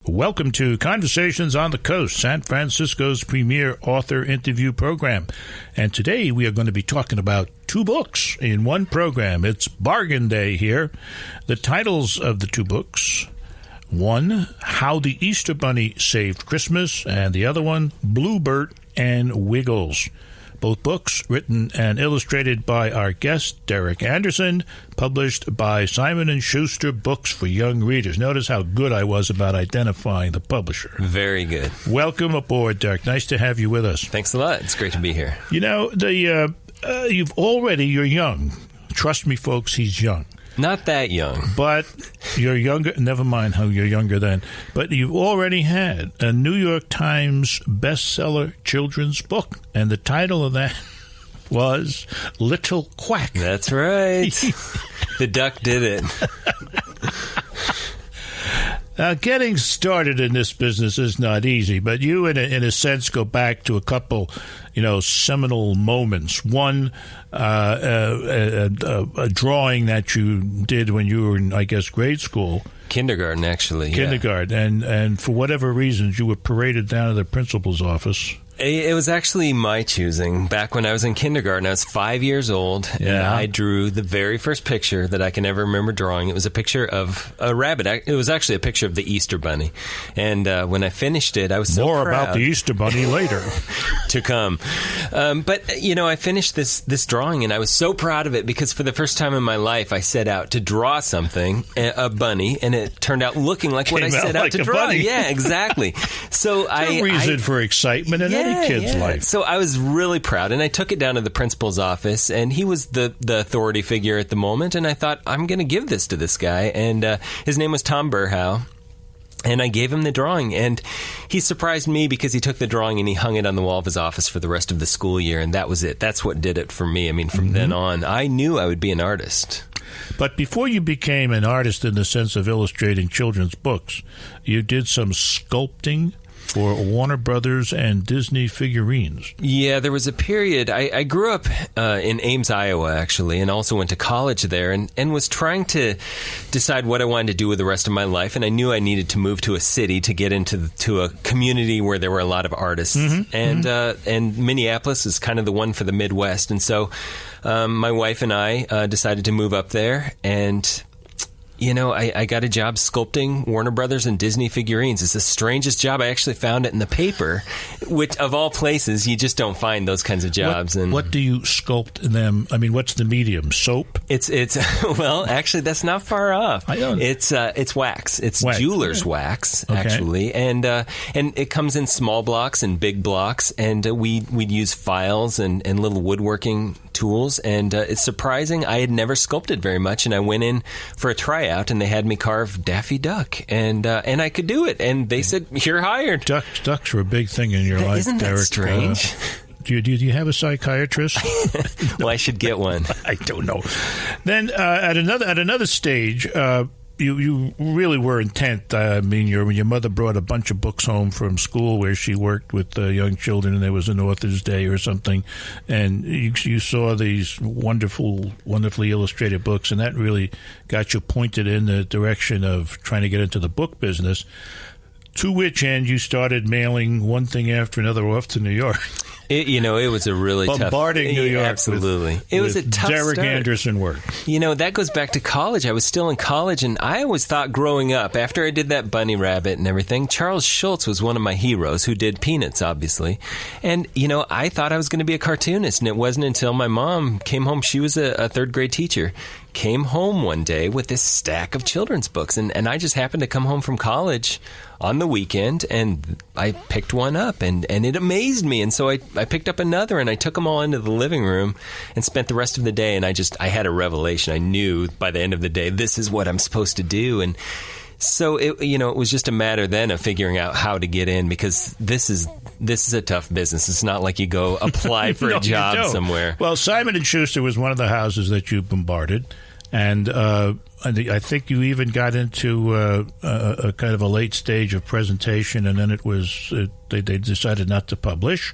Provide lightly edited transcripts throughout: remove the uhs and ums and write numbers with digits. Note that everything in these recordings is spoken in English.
Welcome to Conversations on the Coast, San Francisco's premier author interview program. And today we are going to be talking about two books in one program. It's Bargain Day here. The titles of the two books: one, How the Easter Bunny Saved Christmas, and the other one, Burt and Wiggles. Both books written and illustrated by our guest, Derek Anderson, published by Simon & Schuster Books for Young Readers. Notice how good I was about identifying the publisher. Very good. Welcome aboard, Derek. Nice to have you with us. Thanks a lot. It's great to be here. You know, you're young. Trust me, folks, he's young. Not that young. But you're younger. Never mind how you're younger then. But you've already had a New York Times bestseller children's book. And the title of that was Little Quack. That's right. The duck did it. Now, getting started in this business is not easy, but you, in a sense, go back to a couple, seminal moments. One, a drawing that you did when you were in, I guess, grade school. Kindergarten, actually. Kindergarten, yeah. and for whatever reasons, you were paraded down to the principal's office. It was actually my choosing. Back when I was in kindergarten, I was 5 years old, and I drew the very first picture that I can ever remember drawing. It was a picture of a rabbit. It was actually a picture of the Easter Bunny. And when I finished it, I was so proud. More about the Easter Bunny later. To come. But I finished this drawing, and I was so proud of it because for the first time in my life, I set out to draw something, a bunny, and it turned out looking like what I set out to draw. Bunny. Yeah, exactly. So a reason for excitement in any kid's life. So I was really proud, and I took it down to the principal's office, and he was the authority figure at the moment, and I thought, I'm going to give this to this guy, and his name was Tom Burhow. And I gave him the drawing, and he surprised me because he took the drawing and he hung it on the wall of his office for the rest of the school year, and that was it. That's what did it for me. I mean, from then on, I knew I would be an artist. But before you became an artist in the sense of illustrating children's books, you did some sculpting for Warner Brothers and Disney figurines. Yeah, there was a period. I grew up in Ames, Iowa, actually, and also went to college there, and was trying to decide what I wanted to do with the rest of my life. And I knew I needed to move to a city to get into a community where there were a lot of artists. And Minneapolis is kind of the one for the Midwest. And so my wife and I decided to move up there, and I got a job sculpting Warner Brothers and Disney figurines. It's the strangest job. I actually found it in the paper, which, of all places, you just don't find those kinds of jobs. What do you sculpt them? I mean, what's the medium? Soap? It's well, actually, that's not far off. I don't. It's wax. It's wax. Jeweler's wax, okay. Actually, and it comes in small blocks and big blocks, and we'd use files and little woodworking tools, and it's surprising. I had never sculpted very much, and I went in for a tryout, and they had me carve Daffy Duck, and I could do it, and they said, "You're hired." Ducks were a big thing in your life, Isn't that Derek. strange? Do you have a psychiatrist? Well, I should get one. I don't know. Then at another stage, you really were intent. I mean, your mother brought a bunch of books home from school where she worked with young children, and there was an author's day or something, and you saw these wonderfully illustrated books, and that really got you pointed in the direction of trying to get into the book business. To which end you started mailing one thing after another off to New York. It was a really bombarding New York. Absolutely. It was a tough Derek start. Anderson work. That goes back to college. I was still in college, and I always thought growing up, after I did that bunny rabbit and everything, Charles Schulz was one of my heroes who did Peanuts, obviously. And, I thought I was going to be a cartoonist, and it wasn't until my mom came home. She was a third grade teacher. Came home one day with this stack of children's books, and I just happened to come home from college on the weekend, and I picked one up, and it amazed me, and so I picked up another, and I took them all into the living room and spent the rest of the day, and I had a revelation. I knew by the end of the day, this is what I'm supposed to do, and so it was just a matter then of figuring out how to get in, because this is a tough business. It's not like you go apply for a job somewhere. Well, Simon & Schuster was one of the houses that you bombarded, and I think you even got into a kind of a late stage of presentation, and then they decided not to publish,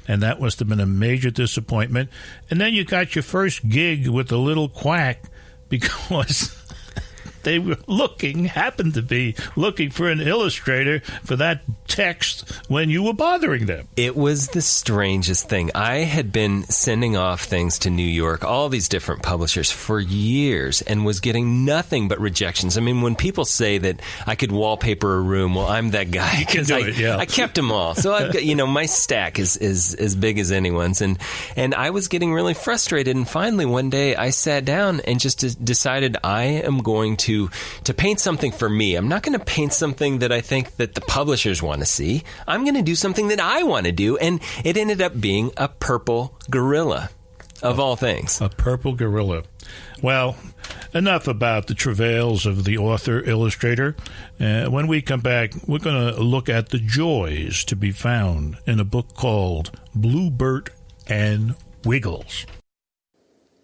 and that must have been a major disappointment. And then you got your first gig with the Little Quack because they were happened to be looking for an illustrator for that text when you were bothering them. It was the strangest thing. I had been sending off things to New York, all these different publishers for years, and was getting nothing but rejections. I mean, when people say that I could wallpaper a room, well, I'm that guy. You can do it, yeah. I kept them all. So I've got, my stack is as big as anyone's. And I was getting really frustrated. And finally, one day, I sat down and just decided I am going to paint something for me. I'm not going to paint something that I think that the publishers want to see. I'm going to do something that I want to do. And it ended up being a purple gorilla, of all things. A purple gorilla. Well, enough about the travails of the author-illustrator. When we come back, we're going to look at the joys to be found in a book called Burt and Wiggles.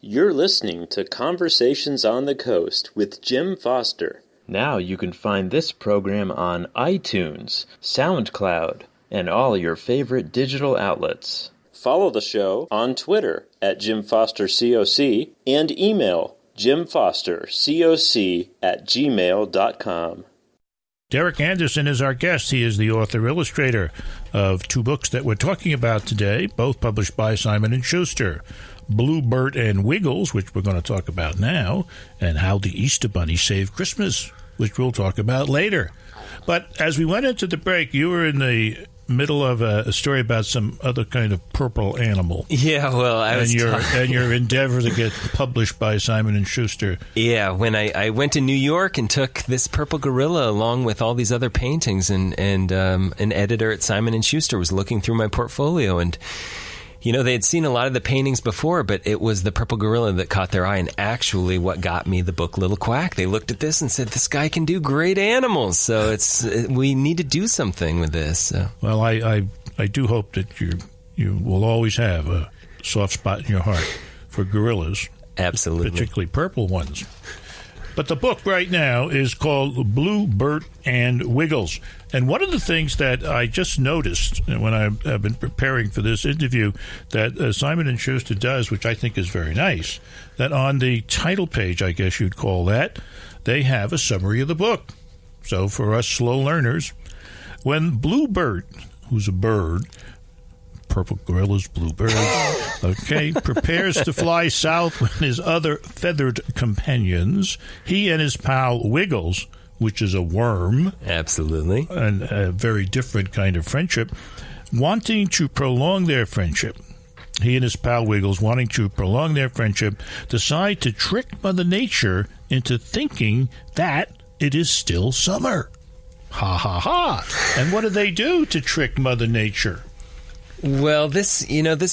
You're listening to Conversations on the Coast with Jim Foster. Now you can find this program on iTunes, SoundCloud, and all your favorite digital outlets. Follow the show on Twitter at JimFosterCoc and email JimFosterCoc@gmail.com. Derek Anderson is our guest. He is the author-illustrator of two books that we're talking about today, both published by Simon & Schuster. Burt and Wiggles, which we're going to talk about now, and How the Easter Bunny Saved Christmas, which we'll talk about later. But as we went into the break, you were in the middle of a story about some other kind of purple animal. Yeah, well, and your endeavor to get published by Simon & Schuster. Yeah, when I went to New York and took this purple gorilla along with all these other paintings, and an editor at Simon & Schuster was looking through my portfolio, and they had seen a lot of the paintings before, but it was the purple gorilla that caught their eye, and actually what got me the book Little Quack. They looked at this and said, this guy can do great animals, so we need to do something with this. So. Well, I do hope that you will always have a soft spot in your heart for gorillas. Absolutely. Particularly purple ones. But the book right now is called Burt and Wiggles. And one of the things that I just noticed when I've been preparing for this interview that Simon & Schuster does, which I think is very nice, that on the title page, I guess you'd call that, they have a summary of the book. So for us slow learners, when Burt, who's a bird, purple gorillas, bluebirds, prepares to fly south with his other feathered companions, he and his pal Wiggles, which is a worm. Absolutely. And a very different kind of friendship, wanting to prolong their friendship. He and his pal Wiggles, wanting to prolong their friendship, decide to trick Mother Nature into thinking that it is still summer. Ha, ha, ha. And what do they do to trick Mother Nature? Well, this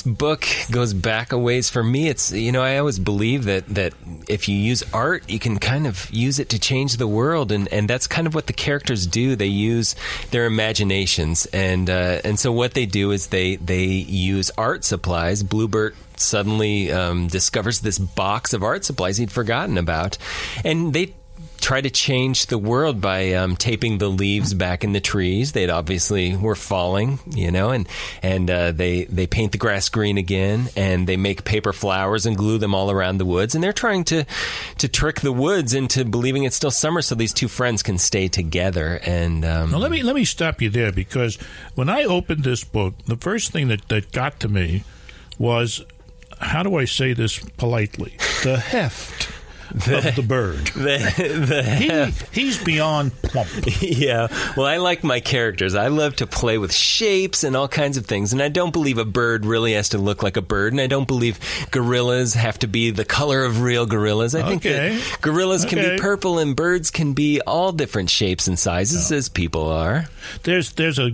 book goes back a ways for me. It's, I always believe that if you use art, you can kind of use it to change the world. And that's kind of what the characters do. They use their imaginations. And so what they do is they use art supplies. Burt suddenly discovers this box of art supplies he'd forgotten about. And they try to change the world by taping the leaves back in the trees. They'd obviously were falling, and they paint the grass green again, and they make paper flowers and glue them all around the woods. And they're trying to trick the woods into believing it's still summer, so these two friends can stay together. And now let me stop you there, because when I opened this book, the first thing that got to me was, how do I say this politely? The heft of the bird. He's beyond plump. Yeah. Well, I like my characters. I love to play with shapes and all kinds of things. And I don't believe a bird really has to look like a bird. And I don't believe gorillas have to be the color of real gorillas. I think that gorillas can be purple and birds can be all different shapes and sizes as people are. There's a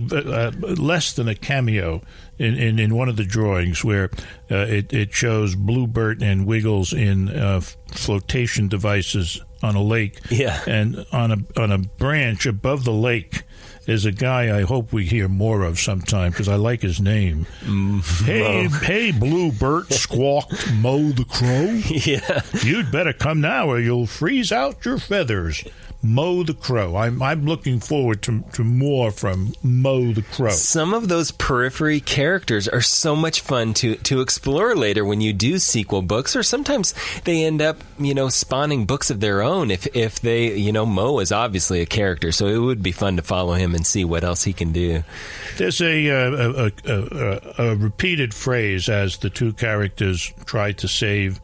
less than a cameo in one of the drawings where it shows Burt and Wiggles in flotation devices on a lake. Yeah. And on a branch above the lake is a guy I hope we hear more of sometime, because I like his name. Hey, Burt, squawked Mo the Crow. Yeah. You'd better come now or you'll freeze out your feathers. Mo the Crow. I'm looking forward to more from Mo the Crow. Some of those periphery characters are so much fun to explore later when you do sequel books, or sometimes they end up, spawning books of their own if they, Mo is obviously a character, so it would be fun to follow him and see what else he can do. There's a repeated phrase as the two characters try to save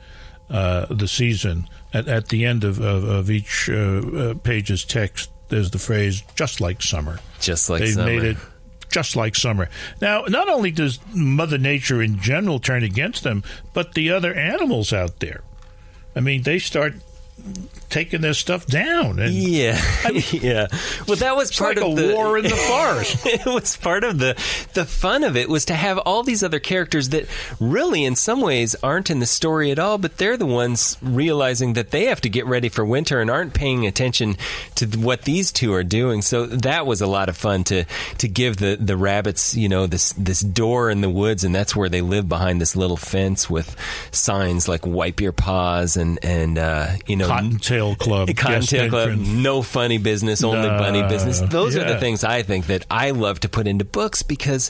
the season. At the end of each page's text, there's the phrase, just like summer. Just like They've summer. made it just like summer. Now, not only does Mother Nature in general turn against them, but the other animals out there. I mean, they start taking their stuff down. And, yeah. Yeah. Well, that was part like of a war in the forest. It was part of the fun of it, was to have all these other characters that really in some ways aren't in the story at all, but they're the ones realizing that they have to get ready for winter and aren't paying attention to what these two are doing. So that was a lot of fun to give the rabbits, this door in the woods, and that's where they live, behind this little fence with signs like wipe your paws and Cottontail Club. Cottontail Club, entrance. No funny business, only bunny business. Those are the Yeah. things I think that I love to put into books, because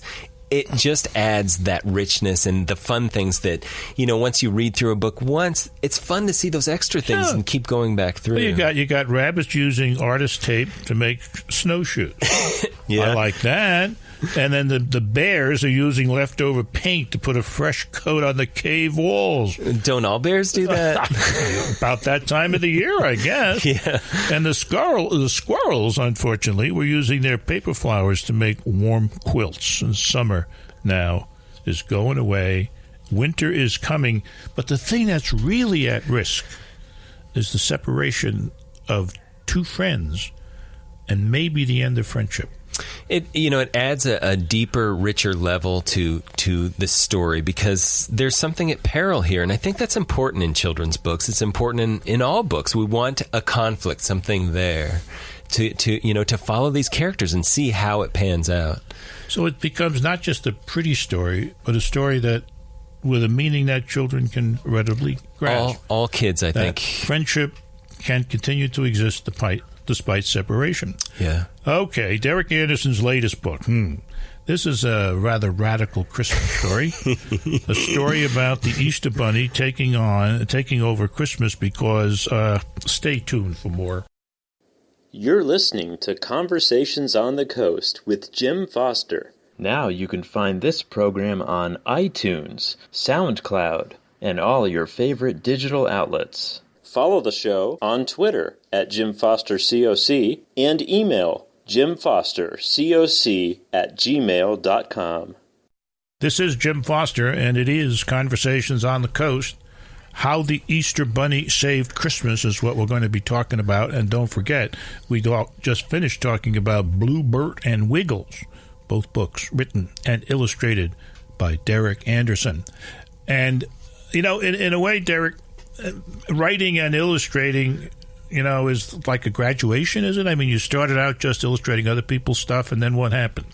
it just adds that richness and the fun things that, once you read through a book once, it's fun to see those extra things and keep going back through. Well, you got rabbits using artist tape to make snowshoes. Yeah. I like that. And then the bears are using leftover paint to put a fresh coat on the cave walls. Don't all bears do that? About that time of the year, I guess. Yeah. And the squirrels, unfortunately, were using their paper flowers to make warm quilts. And summer now is going away. Winter is coming. But the thing that's really at risk is the separation of two friends and maybe the end of friendship. It adds a deeper, richer level to the story, because there's something at peril here, and I think that's important in children's books. It's important in all books. We want a conflict, something there, to follow these characters and see how it pans out. So it becomes not just a pretty story, but a story that with a meaning that children can readily grasp. All kids, I think. Friendship can continue to exist despite separation. Yeah. Okay, Derek Anderson's latest book. This is a rather radical Christmas story. A story about the Easter Bunny taking over Christmas, because stay tuned for more. You're listening to Conversations on the Coast with Jim Foster. Now you can find this program on iTunes, SoundCloud, and all your favorite digital outlets. Follow the show on Twitter at JimFosterCoc and email JimFosterCoc@gmail.com. This is Jim Foster, and it is Conversations on the Coast. How the Easter Bunny Saved Christmas is what we're going to be talking about. And don't forget, we just finished talking about Burt and Wiggles, both books written and illustrated by Derek Anderson. And, in a way, Derek, writing and illustrating, is like a graduation, is it? I mean, you started out just illustrating other people's stuff, and then what happened?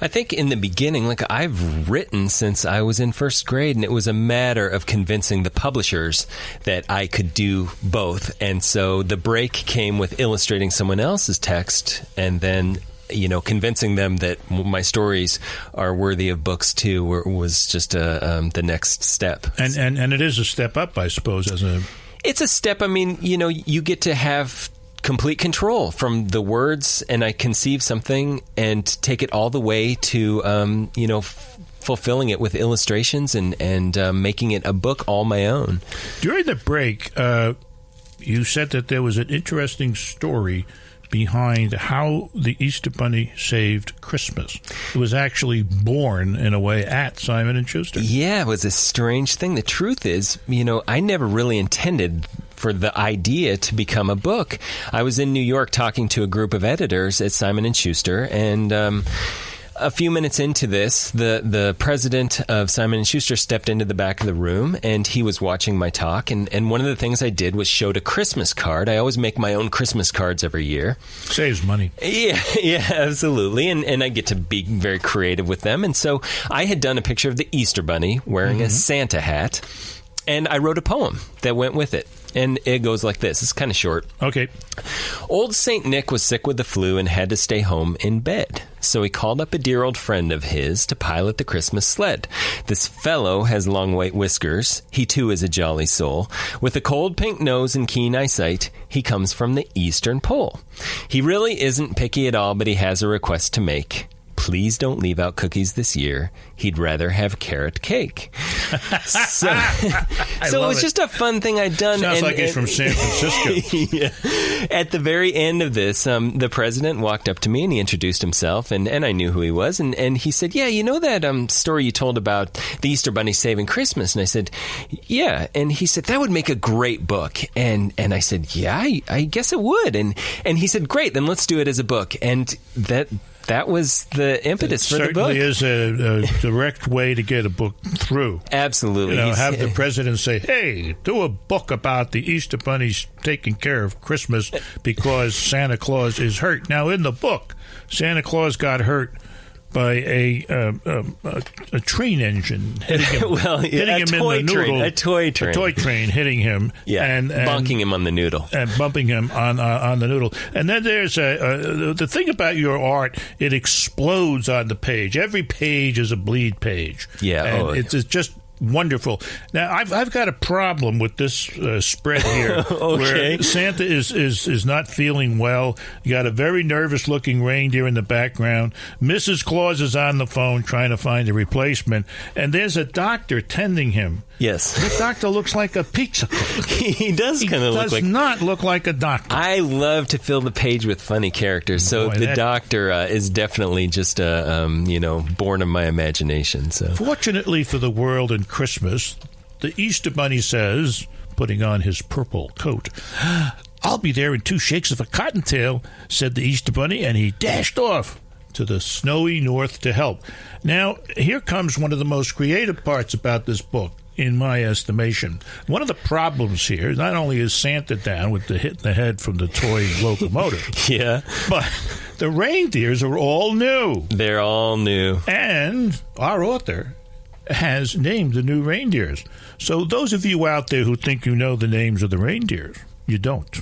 I think in the beginning, I've written since I was in first grade, and it was a matter of convincing the publishers that I could do both. And so the break came with illustrating someone else's text, and then convincing them that my stories are worthy of books too, was just the next step. And it is a step up, I suppose, It's a step. I mean, you get to have complete control from the words, and I conceive something and take it all the way to, fulfilling it with illustrations and making it a book all my own. During the break, you said that there was an interesting story behind how the Easter Bunny saved Christmas. It was actually born, in a way, at Simon & Schuster. Yeah, it was a strange thing. The truth is, I never really intended for the idea to become a book. I was in New York talking to a group of editors at Simon & Schuster, and a few minutes into this, the president of Simon & Schuster stepped into the back of the room, and he was watching my talk. And one of the things I did was showed a Christmas card. I always make my own Christmas cards every year. Saves money. Yeah, absolutely. And I get to be very creative with them. And so I had done a picture of the Easter Bunny wearing a Santa hat. And I wrote a poem that went with it. And it goes like this. It's kind of short. Okay. Old St. Nick was sick with the flu and had to stay home in bed. So he called up a dear old friend of his to pilot the Christmas sled. This fellow has long white whiskers. He too is a jolly soul. With a cold pink nose and keen eyesight, he comes from the Eastern Pole. He really isn't picky at all, but he has a request to make. Please don't leave out cookies this year. He'd rather have carrot cake. So it was just a fun thing I'd done. Sounds like he's from San Francisco. Yeah. At the very end of this, the president walked up to me and he introduced himself, and I knew who he was. And he said, yeah, you know that story you told about the Easter Bunny saving Christmas? And I said, yeah. And he said, that would make a great book. And I said, yeah, I guess it would. And he said, great, then let's do it as a book. And that was the impetus for the book. It certainly is a direct way to get a book through. Absolutely. Have the president say, hey, do a book about the Easter Bunny's taking care of Christmas because Santa Claus is hurt. Now, in the book, Santa Claus got hurt by a train engine hitting him, hitting him in the noodle. A toy train. A toy train hitting him. Yeah, and bonking him on the noodle. And bumping him on the noodle. And then there's the thing about your art, it explodes on the page. Every page is a bleed page. Yeah. And it's just wonderful. Now, I've got a problem with this spread here, where Santa is not feeling well. You got a very nervous-looking reindeer in the background. Mrs. Claus is on the phone trying to find a replacement, and there's a doctor tending him. Yes. The doctor looks like a pizza cook. He does kind of look like... He does not look like a doctor. I love to fill the page with funny characters, so the doctor is definitely just, born of my imagination. So, fortunately for the world and Christmas, the Easter Bunny says, putting on his purple coat, I'll be there in 2 shakes of a cottontail, said the Easter Bunny, and he dashed off to the snowy north to help. Now, here comes one of the most creative parts about this book, in my estimation. One of the problems here, not only is Santa down with the hit in the head from the toy locomotive, yeah, but the reindeers are all new. They're all new. And our author has named the new reindeers. So those of you out there who think you know the names of the reindeers, you don't.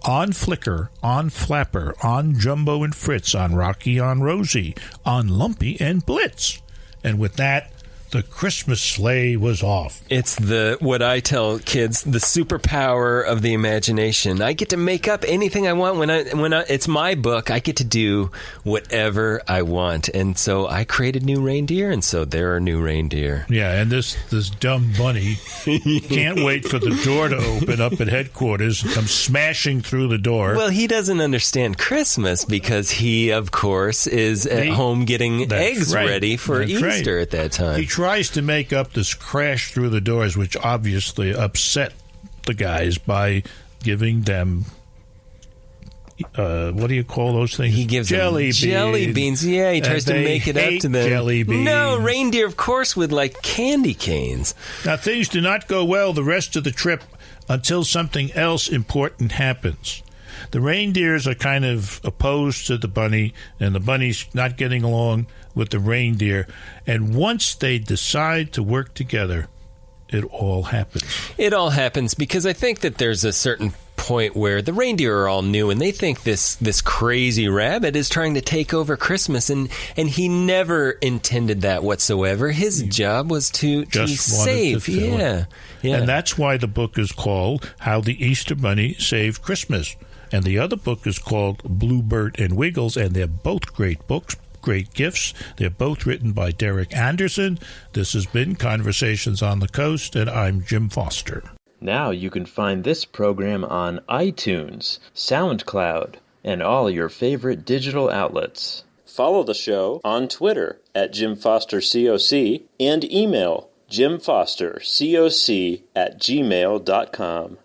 On Flicker, on Flapper, on Jumbo and Fritz, on Rocky, on Rosie, on Lumpy and Blitz. And with that, the Christmas sleigh was off. It's what I tell kids, the superpower of the imagination. I get to make up anything I want when it's my book. I get to do whatever I want, and so I created new reindeer, and so there are new reindeer. Yeah, and this dumb bunny can't wait for the door to open up at headquarters and come smashing through the door. Well, he doesn't understand Christmas because he, of course, is at home getting eggs ready for Easter at that time. He tries to make up this crash through the doors, which obviously upset the guys by giving them what do you call those things? He gives jelly beans. Yeah, he tries to make it up to them. Jelly beans. No, reindeer, of course, would like candy canes. Now, things do not go well the rest of the trip until something else important happens. The reindeers are kind of opposed to the bunny, and the bunny's not getting along with the reindeer. And once they decide to work together, it all happens. It all happens because I think that there's a certain point where the reindeer are all new and they think this crazy rabbit is trying to take over Christmas, and he never intended that whatsoever. His job was to save. Yeah. And that's why the book is called How the Easter Bunny Saved Christmas. And the other book is called Burt and Wiggles, and they're both great books, great gifts. They're both written by Derek Anderson. This has been Conversations on the Coast, and I'm Jim Foster. Now you can find this program on iTunes, SoundCloud, and all your favorite digital outlets. Follow the show on Twitter at JimFosterCoc and email JimFosterCoc@gmail.com.